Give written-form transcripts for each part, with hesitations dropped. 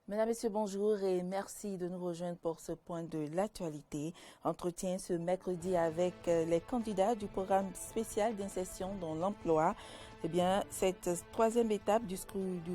Mesdames, Messieurs, bonjour et merci de nous rejoindre pour ce point de l'actualité. Entretien ce mercredi avec les candidats du programme spécial d'insertion dans l'emploi. Eh bien, cette troisième étape du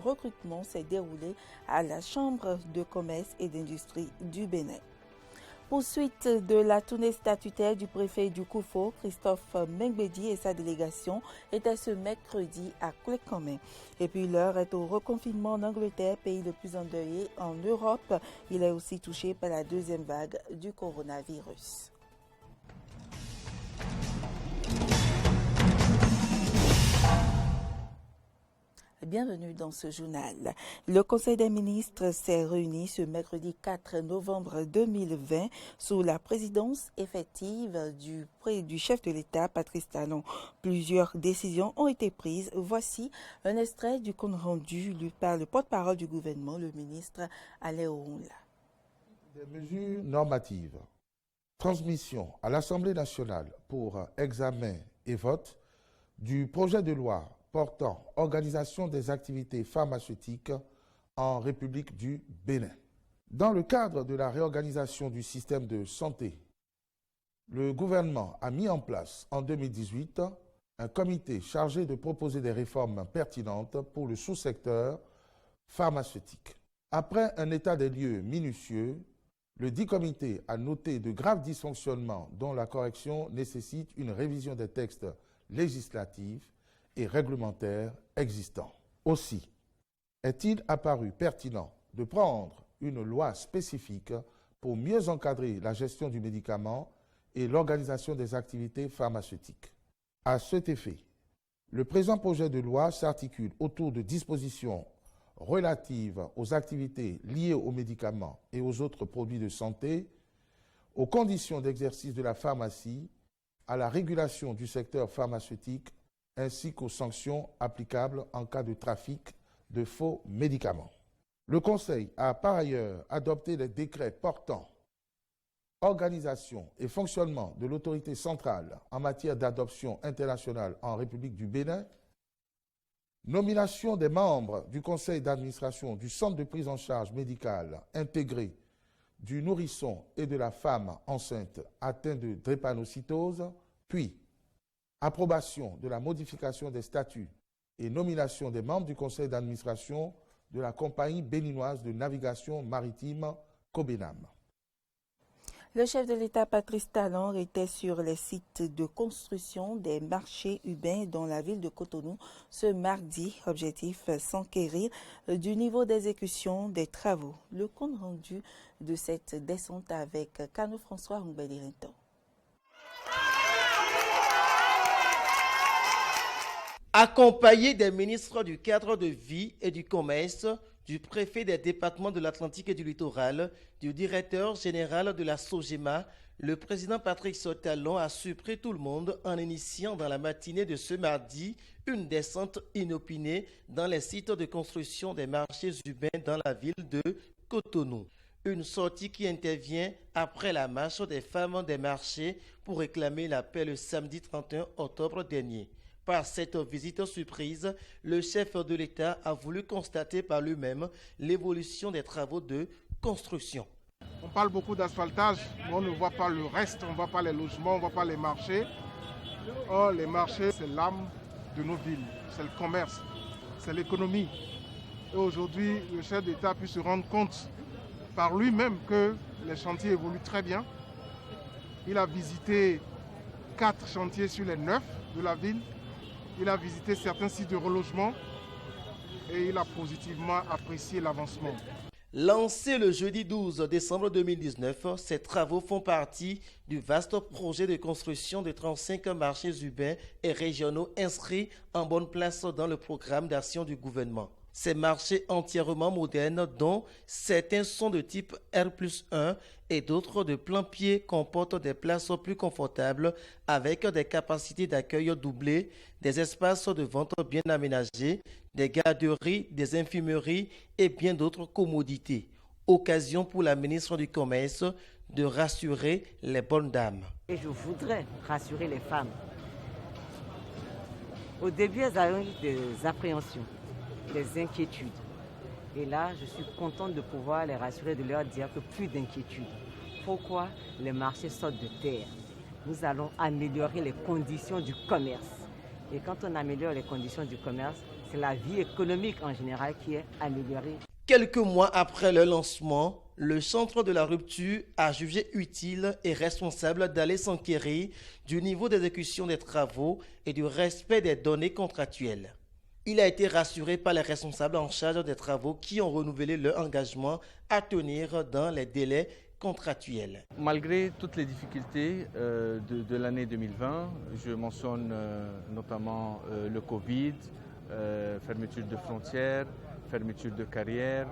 recrutement s'est déroulée à la Chambre de commerce et d'industrie du Bénin. Poursuite de la tournée statutaire du préfet du Koufo, Christophe Mengbedi et sa délégation était ce mercredi à Clécomen. Et puis l'heure est au reconfinement en Angleterre, pays le plus endeuillé en Europe. Il est aussi touché par la deuxième vague du coronavirus. Bienvenue dans ce journal. Le Conseil des ministres s'est réuni ce mercredi 4 novembre 2020 sous la présidence effective du chef de l'État, Patrice Talon. Plusieurs décisions ont été prises. Voici un extrait du compte rendu lu par le porte-parole du gouvernement, le ministre Alain Ounla. Des mesures normatives. Transmission à l'Assemblée nationale pour examen et vote du projet de loi portant organisation des activités pharmaceutiques en République du Bénin. Dans le cadre de la réorganisation du système de santé, le gouvernement a mis en place en 2018 un comité chargé de proposer des réformes pertinentes pour le sous-secteur pharmaceutique. Après un état des lieux minutieux, le dit comité a noté de graves dysfonctionnements dont la correction nécessite une révision des textes législatifs et réglementaires existants. Aussi, est-il apparu pertinent de prendre une loi spécifique pour mieux encadrer la gestion du médicament et l'organisation des activités pharmaceutiques. À cet effet, le présent projet de loi s'articule autour de dispositions relatives aux activités liées aux médicaments et aux autres produits de santé, aux conditions d'exercice de la pharmacie, à la régulation du secteur pharmaceutique ainsi qu'aux sanctions applicables en cas de trafic de faux médicaments. Le Conseil a par ailleurs adopté les décrets portant organisation et fonctionnement de l'autorité centrale en matière d'adoption internationale en République du Bénin, nomination des membres du conseil d'administration du centre de prise en charge médicale intégré du nourrisson et de la femme enceinte atteinte de drépanocytose, puis approbation de la modification des statuts et nomination des membres du conseil d'administration de la compagnie béninoise de navigation maritime Cobenam. Le chef de l'État, Patrice Talon, était sur les sites de construction des marchés urbains dans la ville de Cotonou ce mardi. Objectif, s'enquérir du niveau d'exécution des travaux. Le compte rendu de cette descente avec Cano François Humbelirinto. Accompagné des ministres du cadre de vie et du commerce, du préfet des départements de l'Atlantique et du littoral, du directeur général de la SOGEMA, le président Patrick Talon a surpris tout le monde en initiant dans la matinée de ce mardi une descente inopinée dans les sites de construction des marchés urbains dans la ville de Cotonou. Une sortie qui intervient après la marche des femmes des marchés pour réclamer la paix le samedi 31 octobre dernier. Par cette visite surprise, le chef de l'État a voulu constater par lui-même l'évolution des travaux de construction. On parle beaucoup d'asphaltage, mais on ne voit pas le reste, on ne voit pas les logements, on ne voit pas les marchés. Or, les marchés, c'est l'âme de nos villes, c'est le commerce, c'est l'économie. Et aujourd'hui, le chef d'État a pu se rendre compte par lui-même que les chantiers évoluent très bien. Il a visité 4 chantiers sur les 9 de la ville. Il a visité certains sites de relogement et il a positivement apprécié l'avancement. Lancé le jeudi 12 décembre 2019, ces travaux font partie du vaste projet de construction de 35 marchés urbains et régionaux inscrits en bonne place dans le programme d'action du gouvernement. Ces marchés entièrement modernes, dont certains sont de type R+1 et d'autres de plein pied, comportent des places plus confortables avec des capacités d'accueil doublées, des espaces de vente bien aménagés, des garderies, des infirmeries et bien d'autres commodités. Occasion pour la ministre du Commerce de rassurer les bonnes dames. Et je voudrais rassurer les femmes. Au début, elles avaient eu des appréhensions, des inquiétudes. Et là, je suis contente de pouvoir les rassurer, de leur dire que plus d'inquiétude. Pourquoi les marchés sortent de terre? Nous allons améliorer les conditions du commerce. Et quand on améliore les conditions du commerce, c'est la vie économique en général qui est améliorée. Quelques mois après le lancement, le Centre de la rupture a jugé utile et responsable d'aller s'enquérir du niveau d'exécution des travaux et du respect des données contractuelles. Il a été rassuré par les responsables en charge des travaux qui ont renouvelé leur engagement à tenir dans les délais contractuels. Malgré toutes les difficultés de l'année 2020, je mentionne notamment le Covid, fermeture de frontières, fermeture de carrières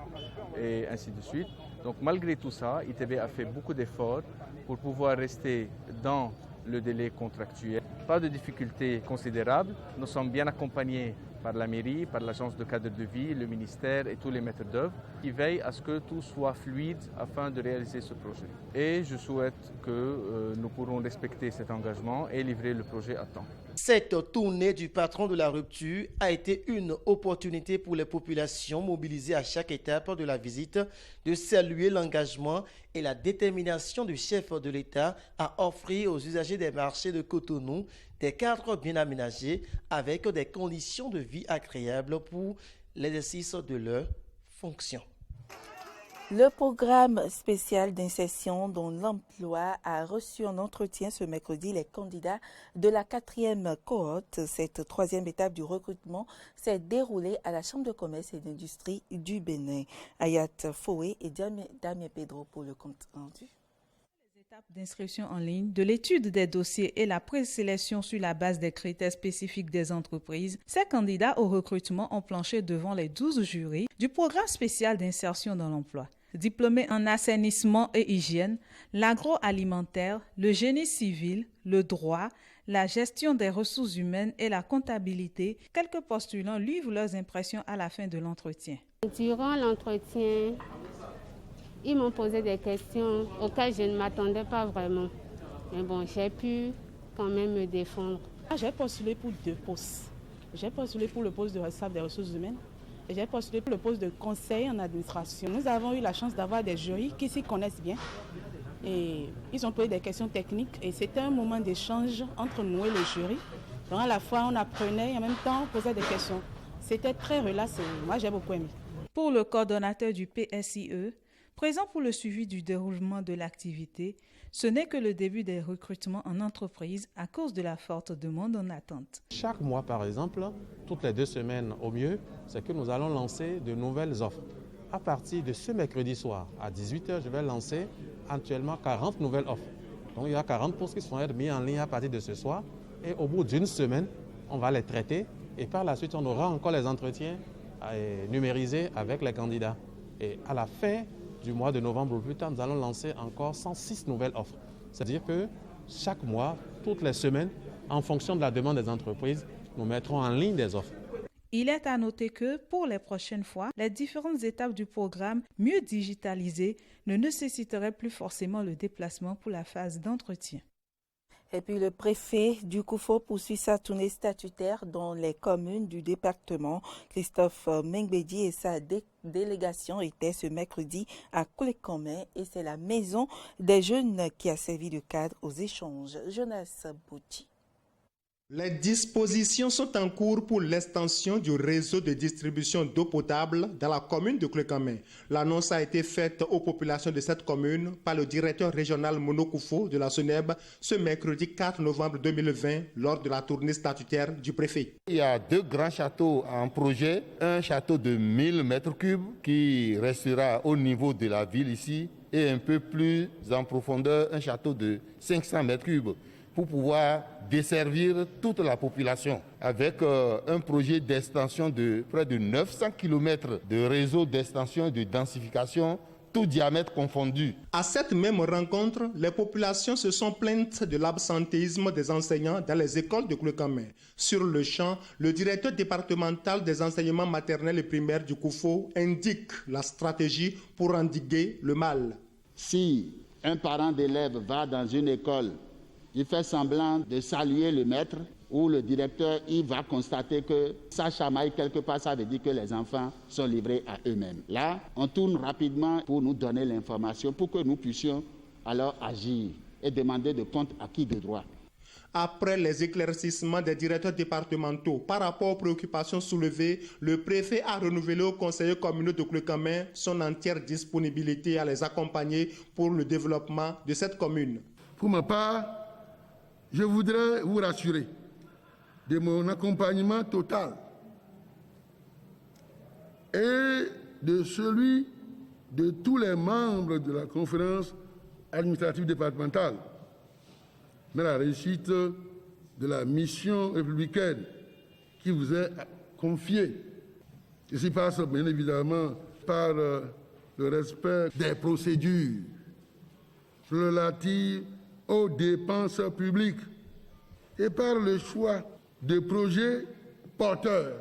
et ainsi de suite. Donc malgré tout ça, ITB a fait beaucoup d'efforts pour pouvoir rester dans le délai contractuel. Pas de difficultés considérables. Nous sommes bien accompagnés par la mairie, par l'agence de cadre de vie, le ministère et tous les maîtres d'œuvre qui veillent à ce que tout soit fluide afin de réaliser ce projet. Et je souhaite que nous pourrons respecter cet engagement et livrer le projet à temps. Cette tournée du patron de la rupture a été une opportunité pour les populations mobilisées à chaque étape de la visite de saluer l'engagement et la détermination du chef de l'État à offrir aux usagers des marchés de Cotonou des cadres bien aménagés avec des conditions de vie agréables pour l'exercice de leurs fonctions. Le programme spécial d'insertion dans l'emploi a reçu en entretien ce mercredi les candidats de la 4e cohorte. Cette 3e étape du recrutement s'est déroulée à la Chambre de commerce et d'industrie du Bénin. Ayat Foué et Damien Pedro pour le compte rendu. Les étapes d'inscription en ligne, de l'étude des dossiers et la présélection sur la base des critères spécifiques des entreprises, ces candidats au recrutement ont planché devant les 12 jurys du programme spécial d'insertion dans l'emploi. Diplômés en assainissement et hygiène, l'agroalimentaire, le génie civil, le droit, la gestion des ressources humaines et la comptabilité, quelques postulants livrent leurs impressions à la fin de l'entretien. Durant l'entretien, ils m'ont posé des questions auxquelles je ne m'attendais pas vraiment. Mais bon, j'ai pu quand même me défendre. J'ai postulé pour 2 postes. J'ai postulé pour le poste de responsable des ressources humaines et j'ai postulé pour le poste de conseiller en administration. Nous avons eu la chance d'avoir des jurys qui s'y connaissent bien. Et ils ont posé des questions techniques et c'était un moment d'échange entre nous et le jury. Donc à la fois on apprenait et en même temps on posait des questions. C'était très relax et moi j'ai beaucoup aimé. Pour le coordonnateur du PSIE, présent pour le suivi du déroulement de l'activité, ce n'est que le début des recrutements en entreprise à cause de la forte demande en attente. Chaque mois, par exemple, toutes les 2 semaines au mieux, c'est que nous allons lancer de nouvelles offres. À partir de ce mercredi soir, à 18h, je vais lancer actuellement 40 nouvelles offres. Donc il y a 40 postes qui seront mis en ligne à partir de ce soir. Et au bout d'une semaine, on va les traiter. Et par la suite, on aura encore les entretiens numérisés avec les candidats. Et à la fin du mois de novembre ou plus tard, nous allons lancer encore 106 nouvelles offres. C'est-à-dire que chaque mois, toutes les semaines, en fonction de la demande des entreprises, nous mettrons en ligne des offres. Il est à noter que, pour les prochaines fois, les différentes étapes du programme mieux digitalisées ne nécessiteraient plus forcément le déplacement pour la phase d'entretien. Et puis le préfet du Koufo poursuit sa tournée statutaire dans les communes du département. Christophe Mengbedi et sa délégation étaient ce mercredi à Koulekomé et c'est la maison des jeunes qui a servi de cadre aux échanges. Jonas Bouti. Les dispositions sont en cours pour l'extension du réseau de distribution d'eau potable dans la commune de Koulekomé. L'annonce a été faite aux populations de cette commune par le directeur régional Mono Koufo de la SONEB ce mercredi 4 novembre 2020 lors de la tournée statutaire du préfet. Il y a 2 grands châteaux en projet, un château de 1000 m3 qui restera au niveau de la ville ici et un peu plus en profondeur, un château de 500 m3 pour pouvoir desservir toute la population avec un projet d'extension de près de 900 km de réseau d'extension et de densification, tout diamètre confondu. À cette même rencontre, les populations se sont plaintes de l'absentéisme des enseignants dans les écoles de Koulekomé. Sur le champ, le directeur départemental des enseignements maternels et primaires du Koufo indique la stratégie pour endiguer le mal. Si un parent d'élève va dans une école, il fait semblant de saluer le maître où le directeur il va constater que ça chamaille quelque part, ça veut dire que les enfants sont livrés à eux-mêmes. Là, on tourne rapidement pour nous donner l'information, pour que nous puissions alors agir et demander de compte à qui de droit. Après les éclaircissements des directeurs départementaux par rapport aux préoccupations soulevées, le préfet a renouvelé aux conseillers communaux de Cleucamin son entière disponibilité à les accompagner pour le développement de cette commune. Pour ma part, je voudrais vous rassurer de mon accompagnement total et de celui de tous les membres de la conférence administrative départementale dans la réussite de la mission républicaine qui vous est confiée. Ceci passe bien évidemment par le respect des procédures relatives aux dépenses publiques et par le choix de projets porteurs,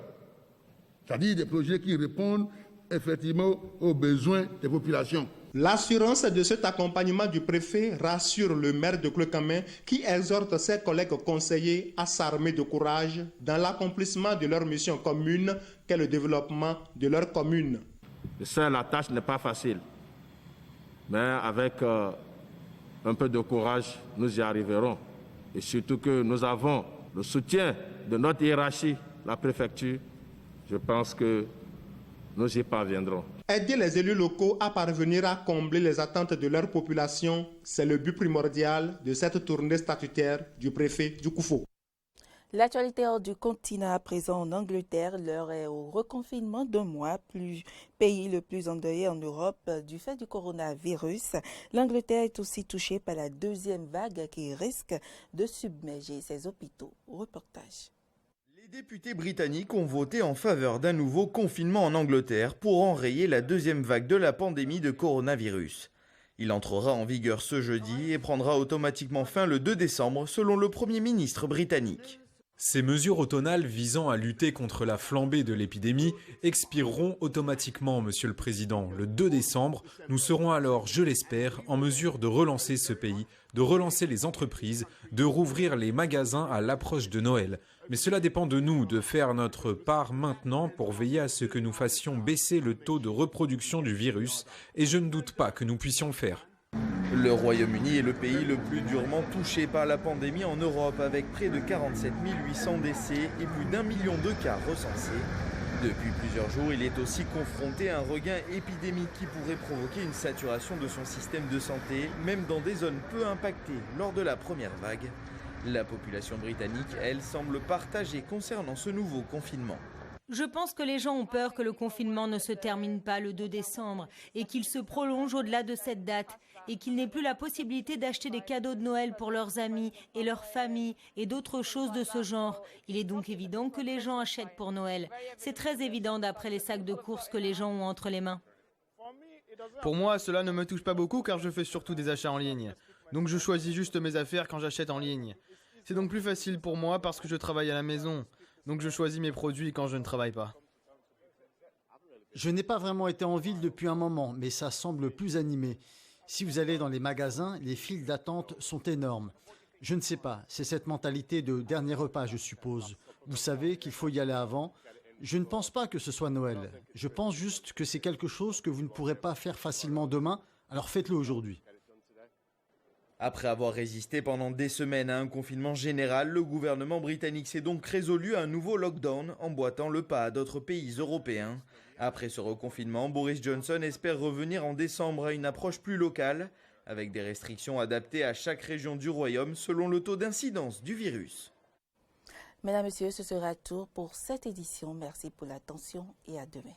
c'est-à-dire des projets qui répondent effectivement aux besoins des populations. L'assurance de cet accompagnement du préfet rassure le maire de Cleucamin qui exhorte ses collègues conseillers à s'armer de courage dans l'accomplissement de leur mission commune qu'est le développement de leur commune. Seule la tâche n'est pas facile, mais avec un peu de courage, nous y arriverons. Et surtout que nous avons le soutien de notre hiérarchie, la préfecture. Je pense que nous y parviendrons. Aider les élus locaux à parvenir à combler les attentes de leur population, c'est le but primordial de cette tournée statutaire du préfet du Koufo. L'actualité hors du continent à présent en Angleterre, l'heure est au reconfinement d'un mois, pays le plus endeuillé en Europe du fait du coronavirus. L'Angleterre est aussi touchée par la deuxième vague qui risque de submerger ses hôpitaux. Reportage. Les députés britanniques ont voté en faveur d'un nouveau confinement en Angleterre pour enrayer la deuxième vague de la pandémie de coronavirus. Il entrera en vigueur ce jeudi et prendra automatiquement fin le 2 décembre selon le Premier ministre britannique. Ces mesures automnales visant à lutter contre la flambée de l'épidémie expireront automatiquement, Monsieur le Président. Le 2 décembre, nous serons alors, je l'espère, en mesure de relancer ce pays, de relancer les entreprises, de rouvrir les magasins à l'approche de Noël. Mais cela dépend de nous de faire notre part maintenant pour veiller à ce que nous fassions baisser le taux de reproduction du virus et je ne doute pas que nous puissions le faire. Le Royaume-Uni est le pays le plus durement touché par la pandémie en Europe avec près de 47 800 décès et plus d'1 million de cas recensés. Depuis plusieurs jours, il est aussi confronté à un regain épidémique qui pourrait provoquer une saturation de son système de santé, même dans des zones peu impactées lors de la première vague. La population britannique, elle, semble partagée concernant ce nouveau confinement. Je pense que les gens ont peur que le confinement ne se termine pas le 2 décembre et qu'il se prolonge au-delà de cette date et qu'il n'ait plus la possibilité d'acheter des cadeaux de Noël pour leurs amis et leurs familles et d'autres choses de ce genre. Il est donc évident que les gens achètent pour Noël. C'est très évident d'après les sacs de courses que les gens ont entre les mains. Pour moi, cela ne me touche pas beaucoup car je fais surtout des achats en ligne. Donc je choisis juste mes affaires quand j'achète en ligne. C'est donc plus facile pour moi parce que je travaille à la maison. Donc je choisis mes produits quand je ne travaille pas. Je n'ai pas vraiment été en ville depuis un moment, mais ça semble plus animé. Si vous allez dans les magasins, les files d'attente sont énormes. Je ne sais pas, c'est cette mentalité de dernier repas, je suppose. Vous savez qu'il faut y aller avant. Je ne pense pas que ce soit Noël. Je pense juste que c'est quelque chose que vous ne pourrez pas faire facilement demain, alors faites-le aujourd'hui. Après avoir résisté pendant des semaines à un confinement général, le gouvernement britannique s'est donc résolu à un nouveau lockdown, emboîtant le pas à d'autres pays européens. Après ce reconfinement, Boris Johnson espère revenir en décembre à une approche plus locale, avec des restrictions adaptées à chaque région du royaume selon le taux d'incidence du virus. Mesdames, Messieurs, ce sera tout pour cette édition. Merci pour l'attention et à demain.